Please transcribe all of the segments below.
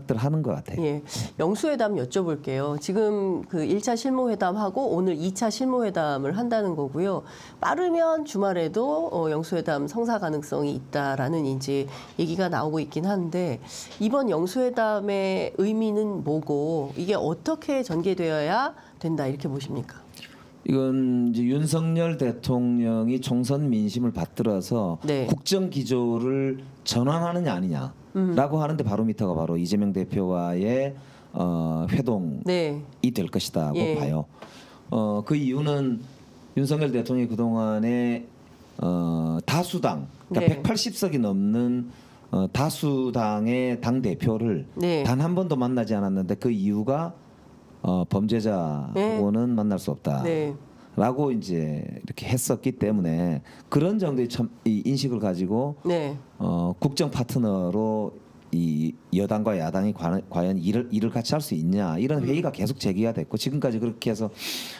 들 하는 것 같아요. 예, 영수회담 여쭤볼게요. 지금 그 1차 실무회담하고 오늘 2차 실무회담을 한다는 거고요. 빠르면 주말에도 영수회담 성사 가능성이 있다라는 이제 얘기가 나오고 있긴 한데 이번 영수회담의 의미는 뭐고 이게 어떻게 전개되어야 된다 이렇게 보십니까? 이건 이제 윤석열 대통령이 총선 민심을 받들어서 네. 국정 기조를 전환하느냐 아니냐라고 하는데 바로미터가 바로 이재명 대표와의 회동이 네. 될 것이다고 예. 봐요. 그 이유는 윤석열 대통령이 그동안에 다수당, 그러니까 네. 180석이 넘는 다수당의 당 대표를 네. 단 한 번도 만나지 않았는데 그 이유가 범죄자하고는 네. 만날 수 없다. 네. 라고 이제 이렇게 했었기 때문에 그런 정도의 이 인식을 가지고 네. 국정 파트너로 이 여당과 야당이 과연 일을 같이 할 수 있냐 이런 회의가 계속 제기가 됐고 지금까지 그렇게 해서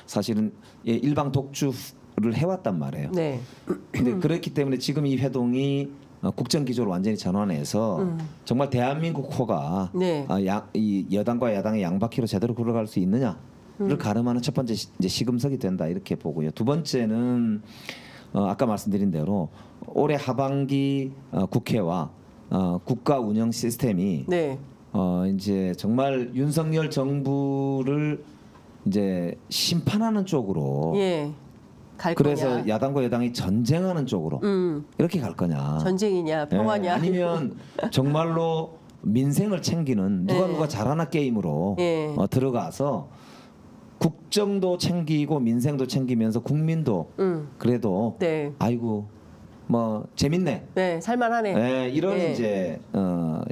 사실은 일방 독주를 해왔단 말이에요. 네. 근데 그렇기 때문에 지금 이 회동이 국정 기조를 완전히 전환해서 정말 대한민국 호가 네. 이 여당과 야당의 양바퀴로 제대로 굴러갈 수 있느냐를 가름하는 첫 번째 이제 시금석이 된다 이렇게 보고요. 두 번째는 아까 말씀드린 대로 올해 하반기 국회와 국가 운영 시스템이 네. 이제 정말 윤석열 정부를 이제 심판하는 쪽으로 예. 갈 그래서 거냐. 야당과 여당이 전쟁하는 쪽으로 이렇게 갈 거냐. 전쟁이냐 평화냐. 아니면 정말로 민생을 챙기는 누가 잘하나 게임으로 예. 들어가서 국정도 챙기고 민생도 챙기면서 국민도 그래도 네. 아이고 뭐 재밌네. 네, 살만하네. 이런 예. 이제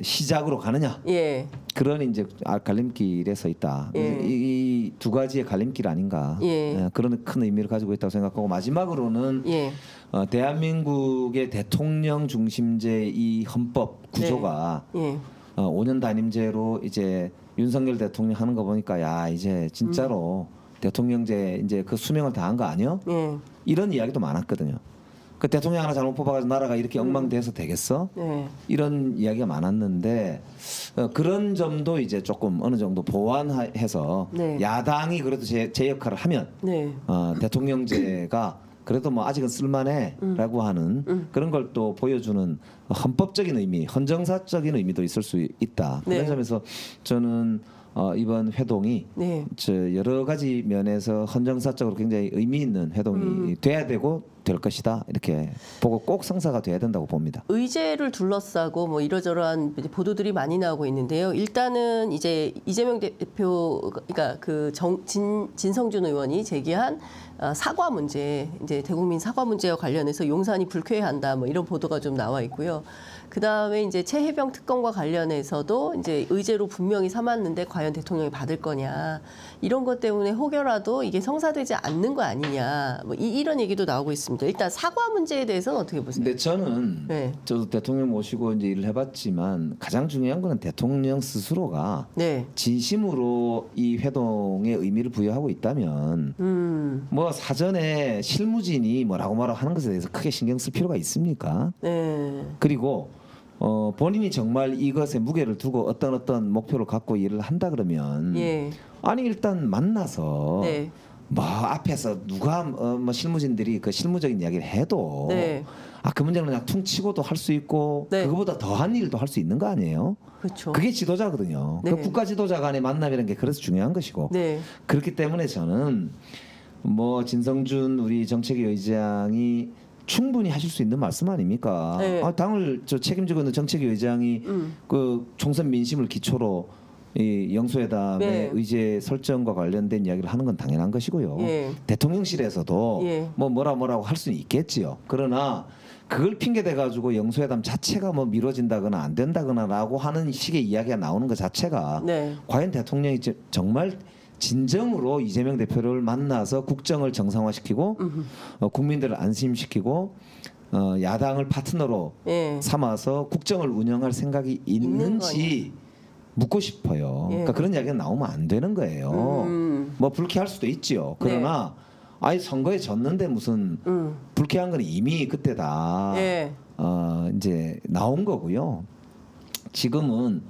시작으로 가느냐. 예. 그런 이제 갈림길에 서 있다. 예. 이 두 가지의 갈림길 아닌가. 예. 그런 큰 의미를 가지고 있다고 생각하고 마지막으로는 예. 대한민국의 대통령 중심제 이 헌법 구조가 예. 5년 단임제로 이제 윤석열 대통령 하는 거 보니까 야 이제 진짜로 대통령제 이제 그 수명을 다한 거 아니요? 예. 이런 이야기도 많았거든요. 그 대통령 하나 잘못 뽑아가지고 나라가 이렇게 엉망돼서 되겠어? 네. 이런 이야기가 많았는데 그런 점도 이제 조금 어느 정도 보완해서 네. 야당이 그래도 제 역할을 하면 네. 대통령제가 그래도 뭐 아직은 쓸만해라고 하는 그런 걸 또 보여주는 헌법적인 의미, 헌정사적인 의미도 있을 수 있다. 네. 그런 점에서 저는 이번 회동이 네. 여러 가지 면에서 헌정사적으로 굉장히 의미 있는 회동이 돼야 되고 될 것이다 이렇게 보고 꼭 성사가 돼야 된다고 봅니다. 의제를 둘러싸고 뭐 이러저러한 보도들이 많이 나오고 있는데요. 일단은 이제 이재명 대표, 그러니까 그 진성준 의원이 제기한 사과 문제, 이제 대국민 사과 문제와 관련해서 용산이 불쾌해한다, 뭐 이런 보도가 좀 나와 있고요. 그 다음에 이제 최혜병 특검과 관련해서도 이제 의제로 분명히 삼았는데 과연 대통령이 받을 거냐 이런 것 때문에 혹여라도 이게 성사되지 않는 거 아니냐 뭐 이런 얘기도 나오고 있습니다. 일단 사과 문제에 대해서는 어떻게 보세요? 근데 저는 네. 저도 대통령 모시고 이제 일을 해봤지만 가장 중요한 거는 대통령 스스로가 네. 진심으로 이 회동에 의미를 부여하고 있다면 뭐 사전에 실무진이 뭐라고 하는 것에 대해서 크게 신경 쓸 필요가 있습니까? 네. 그리고 본인이 정말 이것에 무게를 두고 어떤 목표를 갖고 일을 한다 그러면 예. 아니 일단 만나서 네. 뭐 앞에서 누가 뭐 실무진들이 그 실무적인 이야기를 해도 네. 그 문제는 그냥 퉁치고도 할 수 있고 네. 그거보다 더한 일도 할 수 있는 거 아니에요? 그렇죠. 그게 지도자거든요. 네. 그 국가 지도자 간의 만남이라는 게 그래서 중요한 것이고 네. 그렇기 때문에 저는 뭐 진성준 우리 정책위 의장이 충분히 하실 수 있는 말씀 아닙니까? 네. 당을 책임지고 있는 정책위 의장이 그 총선 민심을 기초로 이 영수회담의 네. 의제 설정과 관련된 이야기를 하는 건 당연한 것이고요. 예. 대통령실에서도 예. 뭐라고 할 수는 있겠지요. 그러나 그걸 핑계 대 가지고 영수회담 자체가 뭐 미뤄진다거나 안 된다거나라고 하는 식의 이야기가 나오는 것 자체가 네. 과연 대통령이 정말 진정으로 이재명 대표를 만나서 국정을 정상화시키고 국민들을 안심시키고 야당을 파트너로 예. 삼아서 국정을 운영할 생각이 있는지 묻고 싶어요. 예. 그러니까 그런 이야기가 나오면 안 되는 거예요. 뭐 불쾌할 수도 있지요. 그러나 아니 선거에 졌는데 무슨 불쾌한 건 이미 그때다. 예. 이제 나온 거고요. 지금은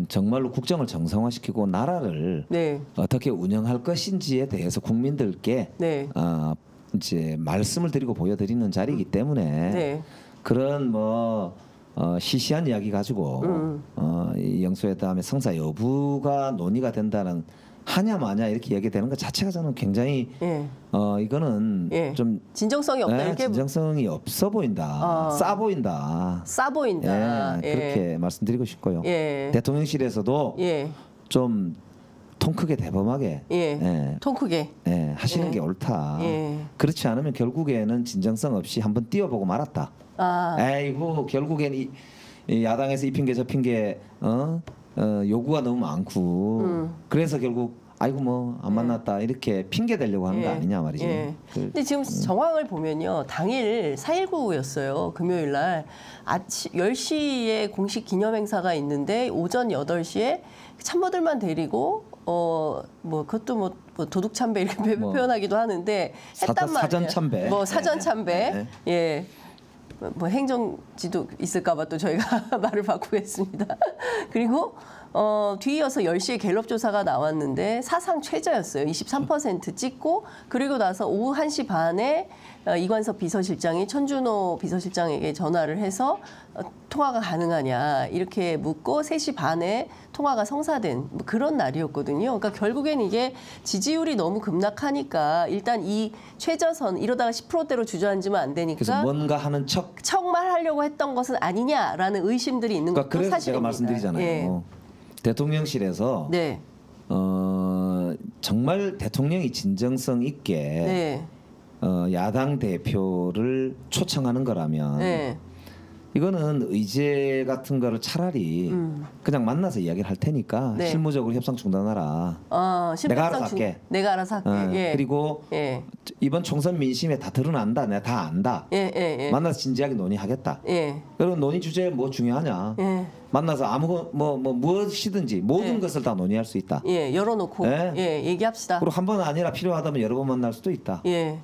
정말로 국정을 정상화시키고 나라를 네. 어떻게 운영할 것인지에 대해서 국민들께 네. 이제 말씀을 드리고 보여드리는 자리이기 때문에 네. 그런 시시한 이야기 가지고 이 영수회담의 성사 여부가 논의가 된다는 하냐 마냐 이렇게 얘기되는 것 자체가 저는 굉장히 예. 이거는 예. 좀 진정성이 없다 이렇게 진정성이 없어 보인다, 싸 보인다, 싸 보인다. 예, 그렇게 말씀드리고 싶고요. 예. 대통령실에서도 예. 좀 통 크게 대범하게 예. 통 크게. 하시는 게 옳다. 예. 그렇지 않으면 결국에는 진정성 없이 한번 띄워보고 말았다. 에이고 결국엔 이 야당에서 이 핑계 저 핑계 요구가 너무 많고 그래서 결국 아이고 뭐 안 만났다 이렇게 핑계 대려고 하는 거 아니냐 말이지. 근데 지금 정황을 보면요. 당일 4.19였어요. 금요일 날 아침 10시에 공식 기념행사가 있는데 오전 8시에 참모들만 데리고 뭐 그것도 뭐 도둑 참배 이렇게 표현하기도 하는데 했단 말이에요. 사전 참배. 뭐 사전 참배. 예. 뭐 행정지도 있을까봐 또 저희가 말을 바꾸겠습니다. 그리고 뒤이어서 10시에 갤럽 조사가 나왔는데 사상 최저였어요. 23% 찍고 그리고 나서 오후 1시 반에 이관섭 비서실장이 천준호 비서실장에게 전화를 해서 통화가 가능하냐 이렇게 묻고 3시 반에 통화가 성사된 뭐 그런 날이었거든요. 그러니까 결국엔 이게 지지율이 너무 급락하니까 일단 이 최저선 이러다가 10%대로 주저앉으면 안 되니까 그래서 뭔가 하는 척말 하려고 했던 것은 아니냐라는 의심들이 있는 것도 그래서 사실입니다. 제가 말씀드리잖아요. 예. 대통령실에서 네. 정말 대통령이 진정성 있게 네. 야당 대표를 초청하는 거라면 네. 이거는 의제 같은 거를 차라리 그냥 만나서 이야기를 할 테니까 네. 실무적으로 협상 중단하라. 내가 알아서 할게. 내가 알아서 할게. 예. 그리고 예. 이번 총선 민심에 다 드러난다. 내가 다 안다. 예. 만나서 진지하게 논의하겠다. 예. 그럼 논의 주제 뭐 중요하냐? 예. 만나서 무엇이든지 모든 것을 다 논의할 수 있다. 예. 열어놓고 예. 얘기합시다. 그리고 한 번 아니라 필요하다면 여러 번 만날 수도 있다. 예.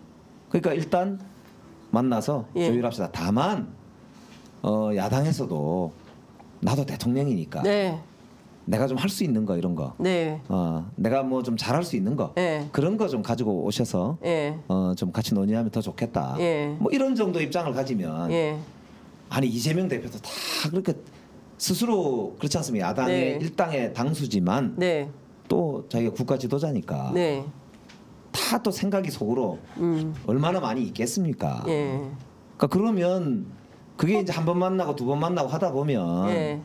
그러니까 일단 만나서 조율합시다. 다만 야당에서도 나도 대통령이니까 네. 내가 좀 할 수 있는 거 이런 거, 네. 내가 뭐 좀 잘할 수 있는 거 예. 그런 거 좀 가지고 오셔서 예. 좀 같이 논의하면 더 좋겠다. 예. 뭐 이런 정도 입장을 가지면 예. 아니 이재명 대표도 다 그렇게 스스로 그렇지 않습니까? 야당의 네. 일당의 당수지만 네. 또 자기가 국가 지도자니까 네. 다 또 생각이 속으로 얼마나 많이 있겠습니까? 예. 그러니까 그러면 그게 이제 한 번 만나고 두 번 만나고 하다 보면 예.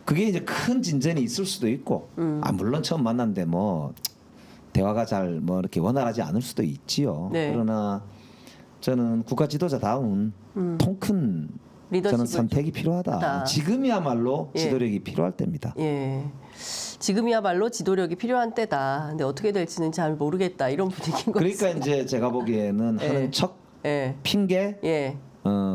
그게 이제 큰 진전이 있을 수도 있고 물론 처음 만났는데 뭐 대화가 잘 뭐 이렇게 원활하지 않을 수도 있지요. 네. 그러나 저는 국가 지도자다운 통큰 저는 선택이 필요하다. 지금이야말로 지도력이 필요할 때입니다. 예. 지금이야말로 지도력이 필요한 때다. 근데 어떻게 될지는 잘 모르겠다. 이런 분위기인 것 그러니까 같습니다. 이제 제가 보기에는 하는 척, 예. 핑계, 예.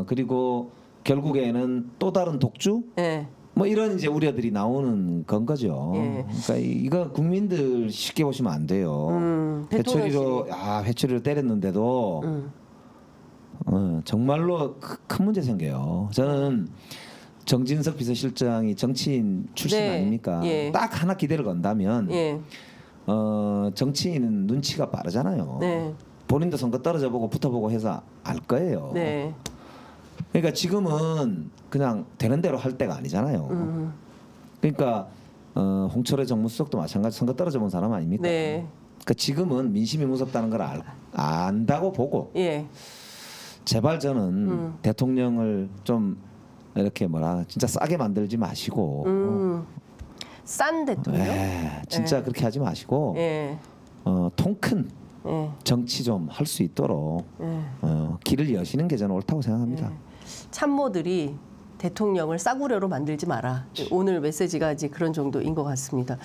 그리고 결국에는 또 다른 독주, 예. 뭐 이런 이제 우려들이 나오는 건 거죠. 예. 그러니까 이거 국민들 쉽게 보시면 안 돼요. 회초리로 때렸는데도 정말로 큰 문제 생겨요. 저는 정진석 비서실장이 정치인 출신 네. 아닙니까? 예. 딱 하나 기대를 건다면 예. 정치인은 눈치가 빠르잖아요. 네. 본인도 선거 떨어져 보고 붙어보고 해서 알 거예요. 네. 그러니까 지금은 그냥 되는 대로 할 때가 아니잖아요. 그러니까 홍철의 정무수석도 마찬가지 선거 떨어져 본 사람 아닙니까? 네. 그러니까 지금은 민심이 무섭다는 걸 안다고 보고 예. 제발 저는 대통령을 좀 이렇게 진짜 싸게 만들지 마시고 싼 대통령. 진짜 그렇게 하지 마시고 예. 통큰 예. 정치 좀 할 수 있도록 길을 여시는 게 저는 옳다고 생각합니다. 참모들이 대통령을 싸구려로 만들지 마라. 오늘 메시지가 이제 그런 정도인 것 같습니다.